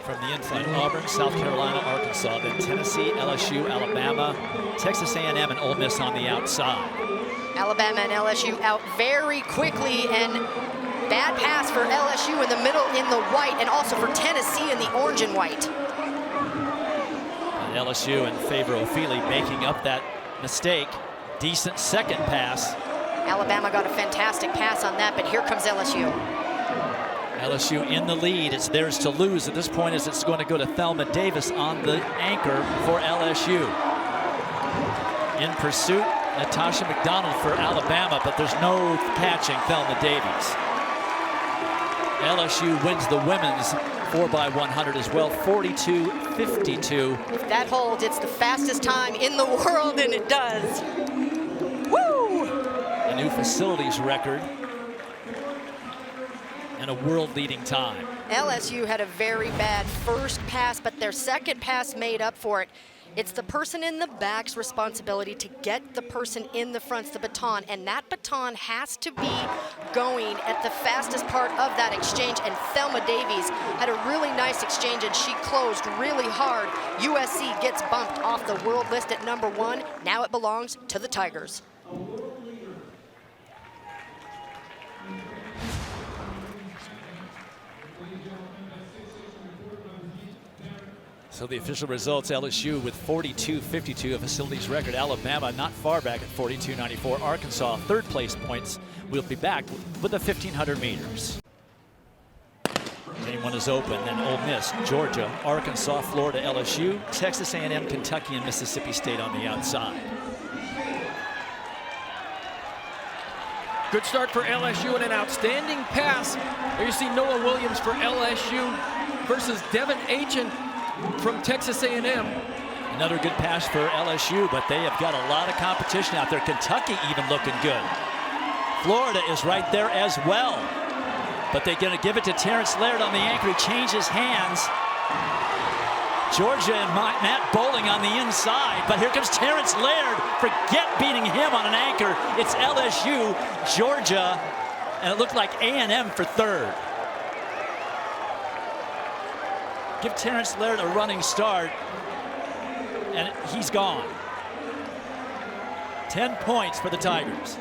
from the inside. Auburn, South Carolina, Arkansas, then Tennessee, LSU, Alabama, Texas A&M, and Ole Miss on the outside. Alabama and LSU out very quickly, and bad pass for LSU in the middle in the white, and also for Tennessee in the orange and white. And LSU in favor of Feely making up that mistake. Decent second pass. Alabama got a fantastic pass on that, but here comes LSU. LSU in the lead. It's theirs to lose at this point, as it's going to go to Thelma Davis on the anchor for LSU. In pursuit, Natasha McDonald for Alabama, but there's no catching Thelma Davies. LSU wins the women's 4x100 as well, 42-52. If that holds, it's the fastest time in the world, and it does. Woo! A new facilities record and a world-leading time. LSU had a very bad first pass, but their second pass made up for it. It's the person in the back's responsibility to get the person in the front's the baton, and that baton has to be going at the fastest part of that exchange, and Thelma Davies had a really nice exchange, and she closed really hard. USC gets bumped off the world list at #1. Now it belongs to the Tigers. So the official results, LSU with 42-52, a facilities record. Alabama not far back at 42-94. Arkansas, third place points. We'll be back with the 1,500 meters. Anyone is open, then Ole Miss, Georgia, Arkansas, Florida, LSU, Texas A&M, Kentucky, and Mississippi State on the outside. Good start for LSU and an outstanding pass. There you see Noah Williams for LSU versus Devin Achen from Texas A&M. Another good pass for LSU, but they have got a lot of competition out there. Kentucky even looking good. Florida is right there as well. But they're going to give it to Terrence Laird on the anchor. He changes hands. Georgia and Matt Bowling on the inside. But here comes Terrence Laird. Forget beating him on an anchor. It's LSU, Georgia, and it looked like A&M for third. Give Terrence Laird a running start, and he's gone. 10 points for the Tigers.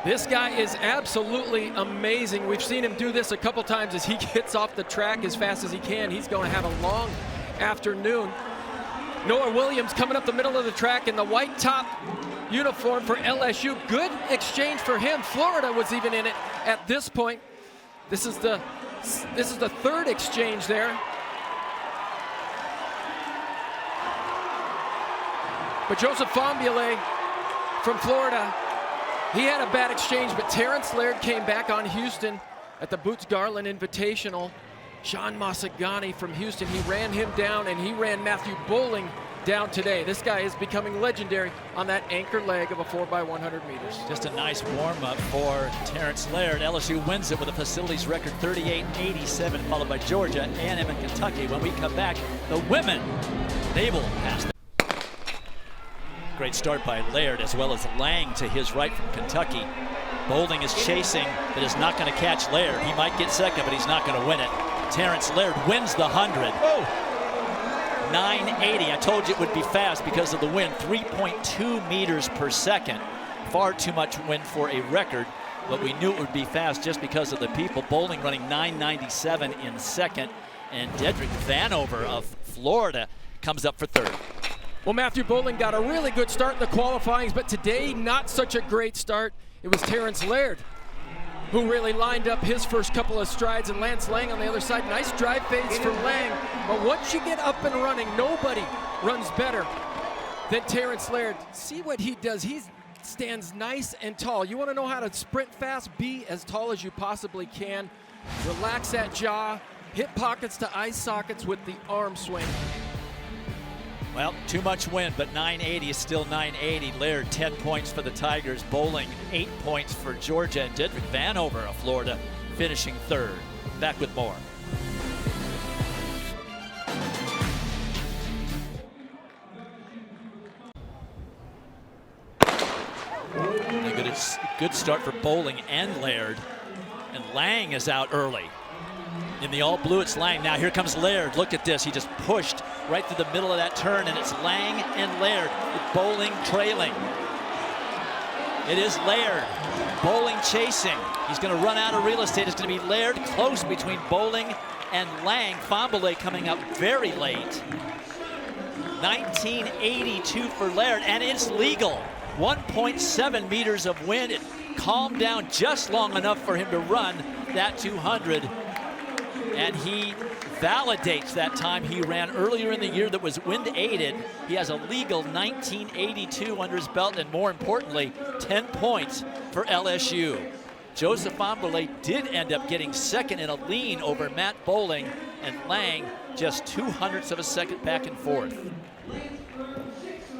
This guy is absolutely amazing. We've seen him do this a couple times as he gets off the track as fast as he can. He's going to have a long afternoon. Noah Williams coming up the middle of the track in the white top uniform for LSU. Good exchange for him. Florida was even in it at this point. This is the third exchange there. But Joseph Fambule from Florida, he had a bad exchange, but Terrence Laird came back on Houston at the Boots Garland Invitational. Sean Masagani from Houston, he ran him down, and he ran Matthew Bowling down today. This guy is becoming legendary on that anchor leg of a 4x100 meters. Just a nice warm-up for Terrence Laird. LSU wins it with a facilities record 38-87, followed by Georgia, A&M, and Kentucky. When we come back, the women, they will pass. Great start by Laird, as well as Lang to his right from Kentucky. Bowling is chasing, but is not going to catch Laird. He might get second, but he's not going to win it. Terrence Laird wins the 100. Oh! 980. I told you it would be fast because of the wind. 3.2 meters per second. Far too much wind for a record, but we knew it would be fast just because of the people. Bowling running 997 in second, and Dedrick Vanover of Florida comes up for third. Well, Matthew Bowling got a really good start in the qualifyings, but today not such a great start. It was Terrence Laird who really lined up his first couple of strides, and Lance Lang on the other side. Nice drive fades from Lang, but once you get up and running, nobody runs better than Terrence Laird. See what he does. He stands nice and tall. You want to know how to sprint fast? Be as tall as you possibly can. Relax that jaw, hit pockets to eye sockets with the arm swing. Well, too much wind, but 980 is still 980. Laird, 10 points for the Tigers. Bowling, 8 points for Georgia. And Dedrick Vanover of Florida finishing third. Back with more. A good start for Bowling and Laird. And Lang is out early. In the all blue, it's Lang. Now here comes Laird. Look at this. He just pushed right through the middle of that turn, and it's Lang and Laird with Bowling trailing. It is Laird. Bowling chasing. He's going to run out of real estate. It's going to be Laird close between Bowling and Lang. Fambolay coming up very late. 1982 for Laird, and it's legal. 1.7 meters of wind. It calmed down just long enough for him to run that 200. And he validates that time he ran earlier in the year that was wind aided. He has a legal 1982 under his belt, and more importantly, 10 points for LSU. Joseph Fambolay did end up getting second in a lean over Matt Bowling, and Lang just 0.02 of a second back and forth.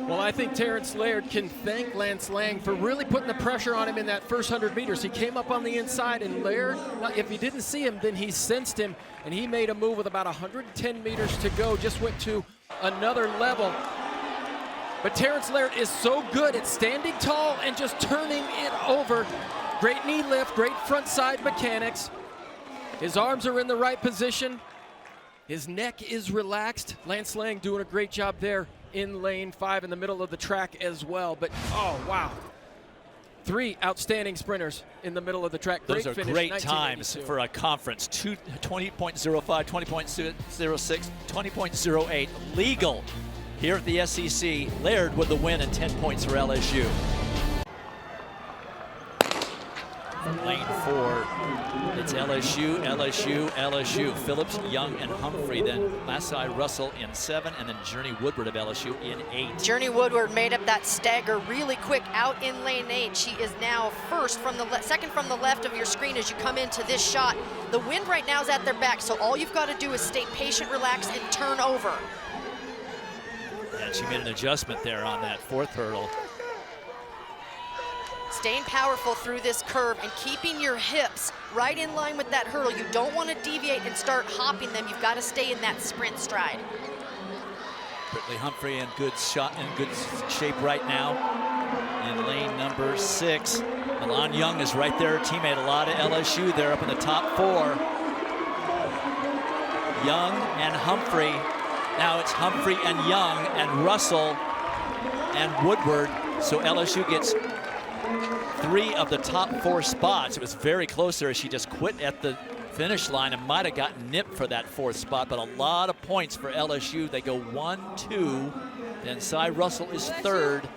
Well, I think Terrence Laird can thank Lance Lang for really putting the pressure on him in that first 100 meters. He came up on the inside, and Laird, if you didn't see him, then he sensed him, and he made a move with about 110 meters to go, just went to another level. But Terrence Laird is so good at standing tall and just turning it over. Great knee lift, great front side mechanics. His arms are in the right position. His neck is relaxed. Lance Lang doing a great job there in lane 5 in the middle of the track as well. But, oh, wow. 3 outstanding sprinters in the middle of the track. Those great are finish, great times for a conference. 20.05, 20.06, 20.08. Legal here at the SEC. Laird with the win and 10 points for LSU. From lane 4, it's LSU, LSU, LSU. Phillips, Young, and Humphrey. Then Masai Russell in 7, and then Journey Woodward of LSU in 8. Journey Woodward made up that stagger really quick out in lane 8. She is now first from the second from the left of your screen as you come into this shot. The wind right now is at their back, so all you've got to do is stay patient, relax, and turn over. And she made an adjustment there on that 4th hurdle. Staying powerful through this curve and keeping your hips right in line with that hurdle. You don't want to deviate and start hopping them. You've got to stay in that sprint stride. Brittany Humphrey in good shape right now in lane number 6. Milan Young is right there, her teammate. A lot of LSU there up in the top 4. Young and Humphrey. Now it's Humphrey and Young and Russell and Woodward. So LSU gets 3 of the top 4 spots. It was very close there as she just quit at the finish line and might have gotten nipped for that 4th spot, but a lot of points for LSU. They go 1, 2, then Cy Russell is 3rd.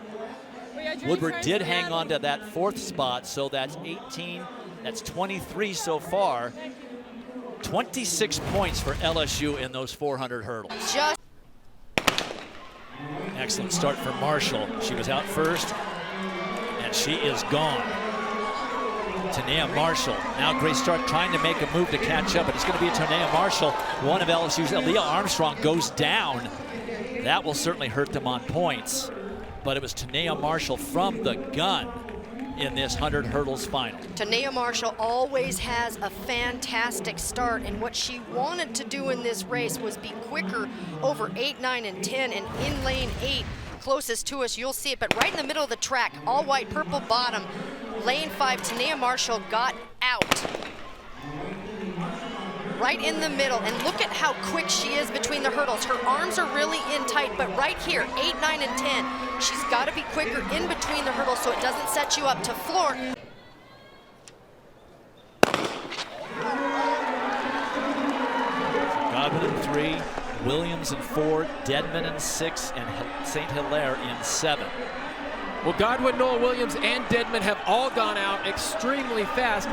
Woodward did hang on to that 4th spot, so that's 18, that's 23 so far. 26 points for LSU in those 400 hurdles. Excellent start for Marshall. She was out first, and she is gone. Tanea Marshall. Now Grace Stark trying to make a move to catch up, but it's going to be Tanea Marshall. One of LSU's. Leah Armstrong goes down. That will certainly hurt them on points. But it was Tanea Marshall from the gun in this 100 hurdles final. Tanea Marshall always has a fantastic start, and what she wanted to do in this race was be quicker over 8, 9, and 10, and in lane 8, closest to us, you'll see it, but right in the middle of the track, all white, purple bottom, lane 5, Tanea Marshall got out. Right in the middle, and look at how quick she is between the hurdles. Her arms are really in tight, but right here, 8, 9, and 10, she's got to be quicker in between the hurdles so it doesn't set you up to floor. Godwin in 3, Williams in 4, Dedman in 6, and St. Hilaire in 7. Well, Godwin, Noah Williams, and Dedman have all gone out extremely fast.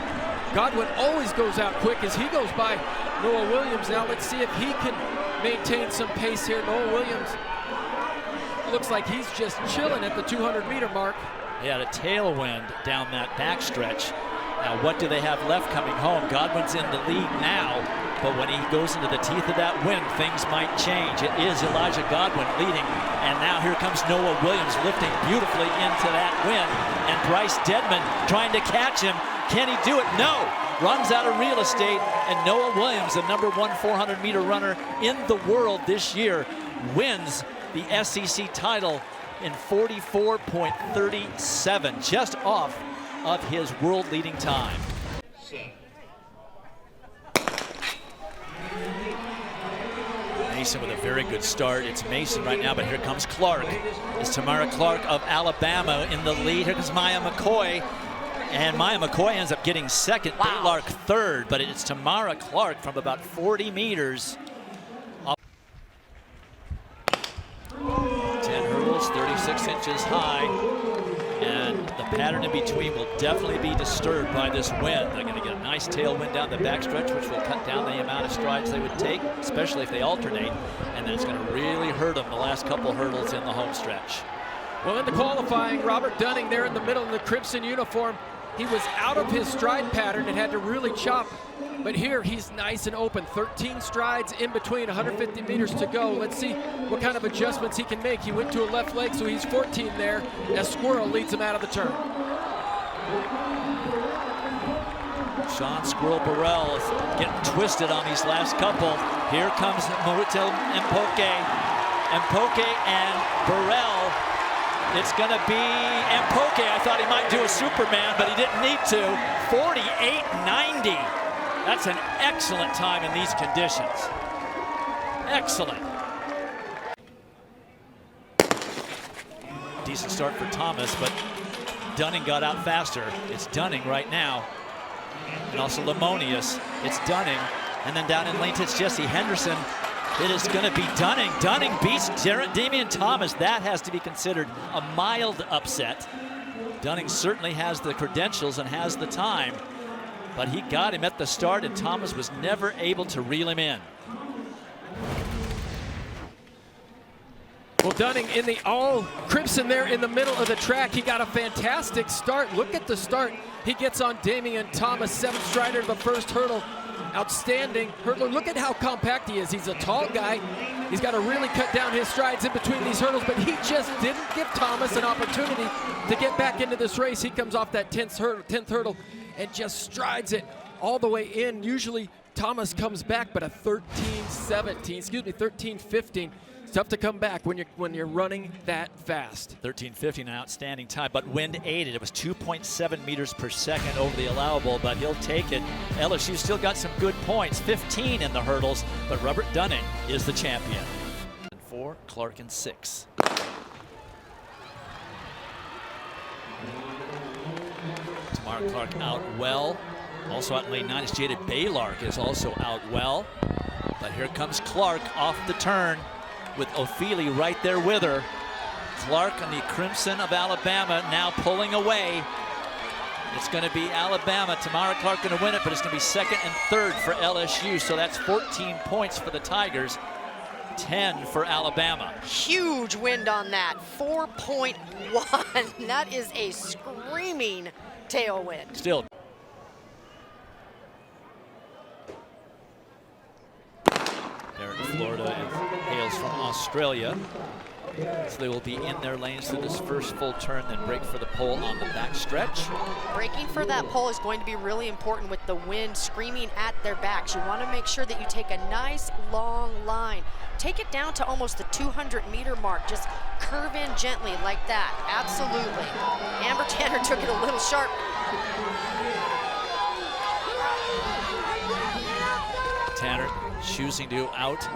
Godwin always goes out quick as he goes by Noah Williams. Now let's see if he can maintain some pace here. Noah Williams looks like he's just chilling at the 200-meter mark. He had a tailwind down that backstretch. Now what do they have left coming home? Godwin's in the lead now, but when he goes into the teeth of that wind, things might change. It is Elijah Godwin leading, and now here comes Noah Williams lifting beautifully into that wind, and Bryce Dedman trying to catch him. Can he do it? No. Runs out of real estate, and Noah Williams, the #1 400-meter runner in the world this year, wins the SEC title in 44.37, just off of his world-leading time. Mason with a very good start. It's Mason right now, but here comes Clark. It's Tamara Clark of Alabama in the lead. Here comes Maya McCoy. And Maya McCoy ends up getting second, Baylark third, but it's Tamara Clark from about 40 meters. 10 hurdles, 36 inches high. And the pattern in between will definitely be disturbed by this wind. They're going to get a nice tailwind down the backstretch, which will cut down the amount of strides they would take, especially if they alternate. And then it's going to really hurt them the last couple hurdles in the home stretch. Well, in the qualifying, Robert Dunning there in the middle in the crimson uniform, he was out of his stride pattern and had to really chop. But here he's nice and open. 13 strides in between, 150 meters to go. Let's see what kind of adjustments he can make. He went to a left leg, so he's 14 there as Squirrel leads him out of the turn. Sean Squirrel Burrell is getting twisted on these last couple. Here comes Mauritel Mpoke. Mpoke and Burrell. It's going to be Mpoke. I thought he might do a Superman, but he didn't need to. 48.90. That's an excellent time in these conditions. Excellent. Decent start for Thomas, but Dunning got out faster. It's Dunning right now. And also Lemonius. It's Dunning. And then down in lane, it's Jesse Henderson. It is going to be Dunning. Dunning beats Damian Thomas. That has to be considered a mild upset. Dunning certainly has the credentials and has the time, but he got him at the start, and Thomas was never able to reel him in. Well, Dunning in the all crimson there in the middle of the track. He got a fantastic start. Look at the start. He gets on Damian Thomas, 7th strider to the first hurdle. Outstanding hurdler. Look at how compact he is. He's a tall guy. He's got to really cut down his strides in between these hurdles, but he just didn't give Thomas an opportunity to get back into this race. He comes off that 10th hurdle and just strides it all the way in. Usually Thomas comes back, but a 13.15. It's tough to come back when you're running that fast. 13.50, an outstanding time, but wind aided. It was 2.7 meters per second over the allowable, but he'll take it. LSU still got some good points, 15 in the hurdles, but Robert Dunning is the champion. 4, Clark in 6. Tamara Clark out well. Also out in lane 9 is Jada Baylark is also out well. But here comes Clark off the turn with Ophelia right there with her. Clark on the crimson of Alabama now pulling away. It's going to be Alabama. Tamara Clark going to win it, but it's going to be 2nd and 3rd for LSU. So that's 14 points for the Tigers, 10 for Alabama. Huge wind on that, 4.1. That is a screaming tailwind. Still. They're in Florida and hails from Australia. So they will be in their lanes through this first full turn, then break for the pole on the back stretch. Breaking for that pole is going to be really important with the wind screaming at their backs. You want to make sure that you take a nice long line. Take it down to almost the 200-meter mark. Just curve in gently like that. Absolutely. Amber Tanner took it a little sharp. Tanner choosing to out,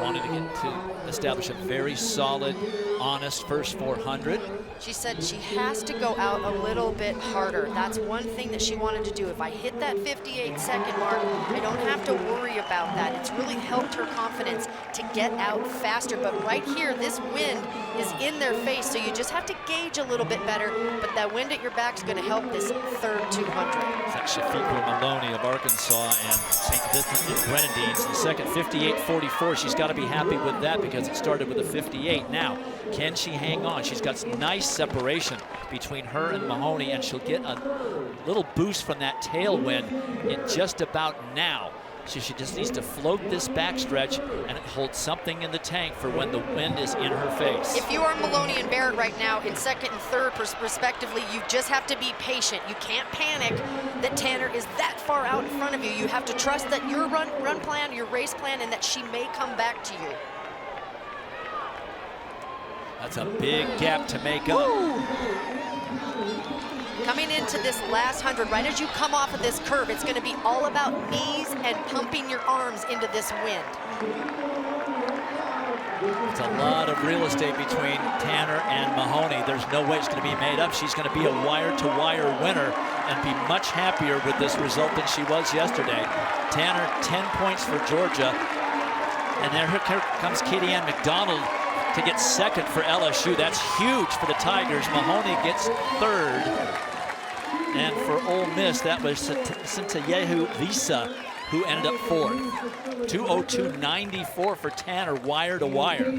wanting to get to establish a very solid, honest first 400. She said she has to go out a little bit harder. That's one thing that she wanted to do. If I hit that 58-second mark, I don't have to worry about that. It's really helped her confidence to get out faster. But right here, this wind is in their face, so you just have to gauge a little bit better. But that wind at your back is going to help this third 200. That's Shafiqua Maloney of Arkansas and St. Vincent and Grenadines in second, 58.44. She's got to be happy with that because it started with a 58. Now, can she hang on? She's got some nice separation between her and Mahoney, and she'll get a little boost from that tailwind in just about now. So she just needs to float this backstretch and hold something in the tank for when the wind is in her face. If you are Maloney and Barrett right now in second and third respectively, you just have to be patient. You can't panic that Tanner is that far out in front of you. You have to trust that your run plan, your race plan, and that she may come back to you. That's a big gap to make up. Coming into this last 100, right as you come off of this curve, it's going to be all about knees and pumping your arms into this wind. It's a lot of real estate between Tanner and Mahoney. There's no way it's going to be made up. She's going to be a wire-to-wire winner and be much happier with this result than she was yesterday. Tanner, 10 points for Georgia. And there here comes Katie Ann McDonald to get second for LSU. That's huge for the Tigers. Mahoney gets third. And for Ole Miss, that was Sintayehu Visa, who ended up fourth. 2:02.94 for Tanner, wire to wire.